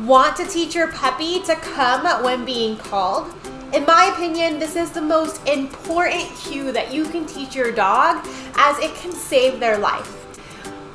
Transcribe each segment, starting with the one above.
Want to teach your puppy to come when being called? In my opinion, this is the most important cue that you can teach your dog, as it can save their life.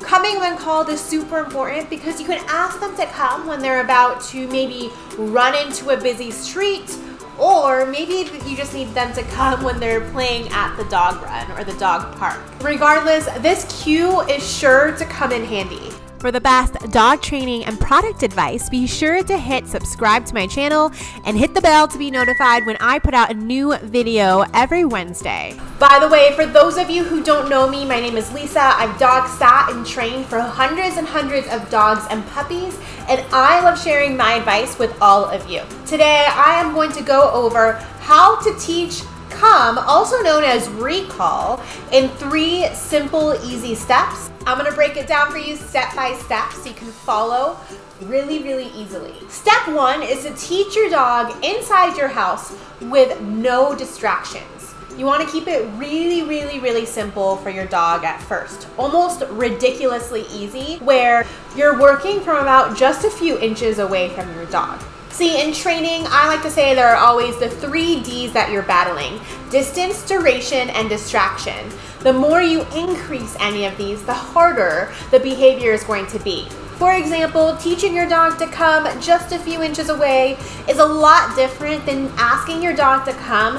Coming when called is super important because you can ask them to come when they're about to maybe run into a busy street, or maybe you just need them to come when they're playing at the dog run or the dog park. Regardless, this cue is sure to come in handy. For the best dog training and product advice, be sure to hit subscribe to my channel and hit the bell to be notified when I put out a new video every Wednesday. By the way, for those of you who don't know me, my name is Lisa. I've dog sat and trained for hundreds and hundreds of dogs and puppies, and I love sharing my advice with all of you. Today, I am going to go over how to teach come, also known as recall, in 3 simple, easy steps. I'm gonna break it down for you step by step so you can follow really easily. Step 1 is to teach your dog inside your house with no distractions. You wanna keep it really simple for your dog at first. Almost ridiculously easy, where you're working from about just a few inches away from your dog. See, in training, I like to say there are always the 3 Ds that you're battling: distance, duration, and distraction. The more you increase any of these, the harder the behavior is going to be. For example, teaching your dog to come just a few inches away is a lot different than asking your dog to come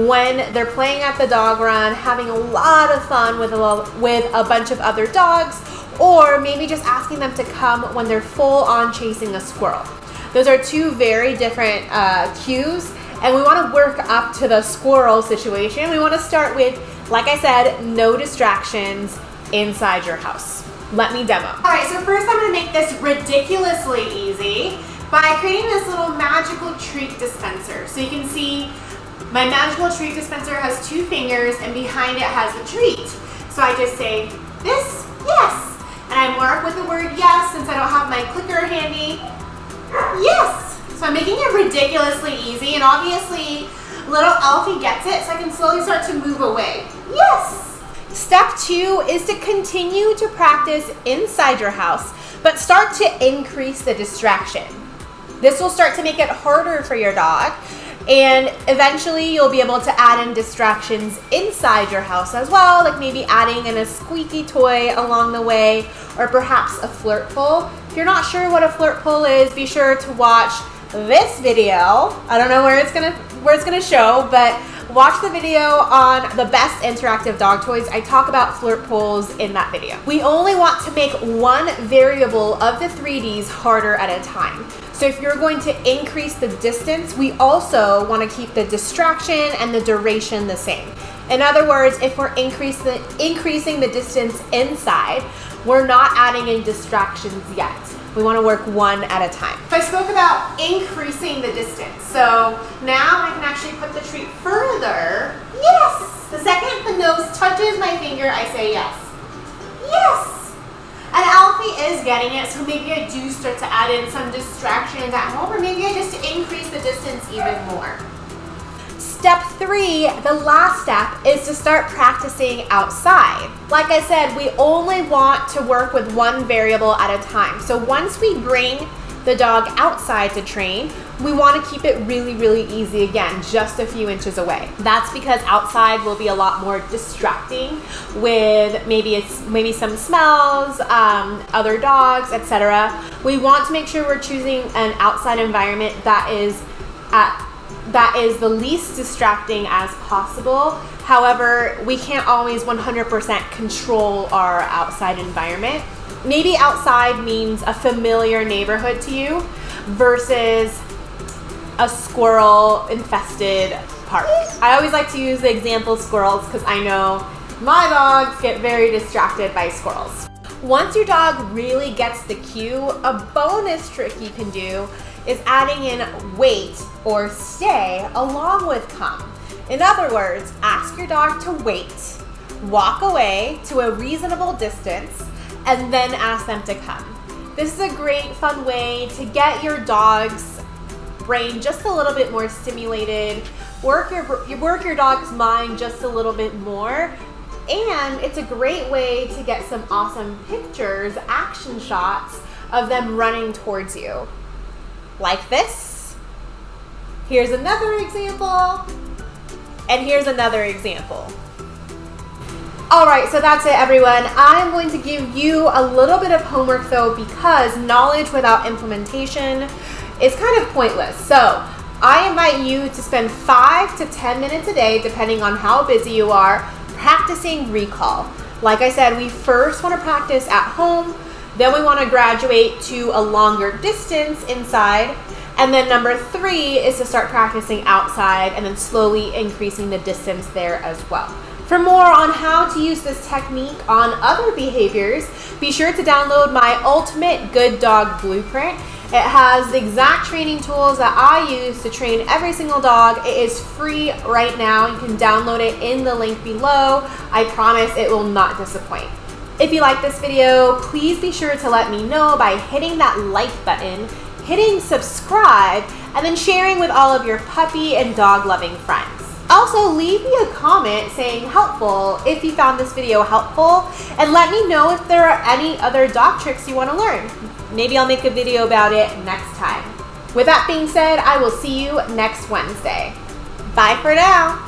when they're playing at the dog run, having a lot of fun with a bunch of other dogs, or maybe just asking them to come when they're full on chasing a squirrel. Those are 2 very different cues, and we want to work up to the squirrel situation. We want to start with, like I said, no distractions inside your house. Let me demo. All right, so first I'm going to make this ridiculously easy by creating this little magical treat dispenser. So you can see my magical treat dispenser has 2 fingers, and behind it has the treat. So I just say this, yes, and I mark with the word yes since I don't have my clicker handy. Yes! So I'm making it ridiculously easy, and obviously little Alfie gets it, so I can slowly start to move away. Yes! Step 2 is to continue to practice inside your house, but start to increase the distraction. This will start to make it harder for your dog, and eventually you'll be able to add in distractions inside your house as well, like maybe adding in a squeaky toy along the way, or perhaps a flirt pole. If you're not sure what a flirt pole is, be sure to watch this video. I don't know where it's gonna show, but watch the video on the best interactive dog toys. I talk about flirt poles in that video. We only want to make one variable of the 3 Ds harder at a time. So if you're going to increase the distance, we also want to keep the distraction and the duration the same. In other words, if we're increasing the distance inside, we're not adding in distractions yet. We want to work one at a time. I spoke about increasing the distance. So now I can actually put the treat further. Yes! The second the nose touches my finger, I say yes. Yes! And Alfie is getting it, so maybe I do start to add in some distractions at home, or maybe I just increase the distance even more. Step 3, the last step, is to start practicing outside. Like I said, we only want to work with one variable at a time. So once we bring the dog outside to train, we want to keep it really easy again, just a few inches away. That's because outside will be a lot more distracting with maybe some smells, other dogs, etc. We want to make sure we're choosing an outside environment that is the least distracting as possible. However, we can't always 100% control our outside environment. Maybe outside means a familiar neighborhood to you versus a squirrel infested park. I always like to use the example of squirrels because I know my dogs get very distracted by squirrels. Once your dog really gets the cue, a bonus trick you can do is adding in wait or stay along with come. In other words, ask your dog to wait, walk away to a reasonable distance, and then ask them to come. This is a great fun way to get your dog's brain just a little bit more stimulated, work your dog's mind just a little bit more, and it's a great way to get some awesome pictures, action shots of them running towards you. like this. Here's another example. And here's another example. All right, so that's it, everyone. I'm going to give you a little bit of homework though, because knowledge without implementation is kind of pointless. So I invite you to spend 5 to 10 minutes a day, depending on how busy you are, practicing recall. Like I said, we first want to practice at home, then we want to graduate to a longer distance inside, and then number 3 is to start practicing outside and then slowly increasing the distance there as well. For more on how to use this technique on other behaviors, be sure to download my Ultimate Good Dog Blueprint. It has the exact training tools that I use to train every single dog. It is free right now. You can download it in the link below. I promise it will not disappoint. If you like this video, please be sure to let me know by hitting that like button, hitting subscribe, and then sharing with all of your puppy and dog loving friends. Also, leave me a comment saying helpful if you found this video helpful, and let me know if there are any other dog tricks you want to learn. Maybe I'll make a video about it next time. With that being said, I will see you next Wednesday. Bye for now.